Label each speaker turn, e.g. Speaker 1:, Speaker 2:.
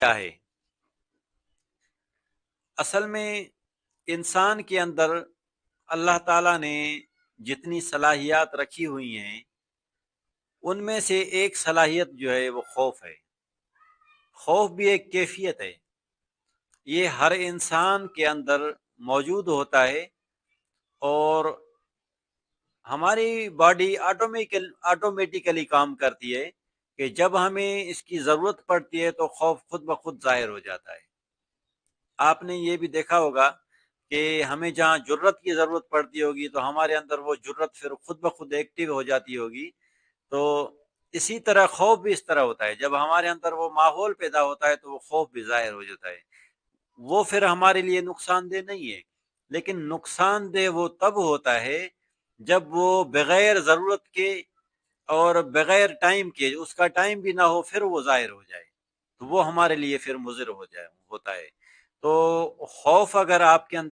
Speaker 1: کیا ہے؟ اصل میں انسان کے اندر اللہ تعالیٰ نے جتنی صلاحیات رکھی ہوئی ہیں ان میں سے ایک صلاحیت جو ہے وہ خوف ہے۔ خوف بھی ایک کیفیت ہے، یہ ہر انسان کے اندر موجود ہوتا ہے، اور ہماری باڈی آٹومیٹیکلی کام کرتی ہے کہ جب ہمیں اس کی ضرورت پڑتی ہے تو خوف خود بخود ظاہر ہو جاتا ہے۔ آپ نے یہ بھی دیکھا ہوگا کہ ہمیں جہاں جرت کی ضرورت پڑتی ہوگی تو ہمارے اندر وہ جرت پھر خود بخود ایکٹیو ہو جاتی ہوگی۔ تو اسی طرح خوف بھی اس طرح ہوتا ہے، جب ہمارے اندر وہ ماحول پیدا ہوتا ہے تو وہ خوف بھی ظاہر ہو جاتا ہے۔ وہ پھر ہمارے لیے نقصان دہ نہیں ہے، لیکن نقصان دہ وہ تب ہوتا ہے جب وہ بغیر ضرورت کے اور بغیر ٹائم کے، اس کا ٹائم بھی نہ ہو، پھر وہ ظاہر ہو جائے تو وہ ہمارے لیے پھر مضر ہوتا ہے۔ تو خوف اگر آپ کے اندر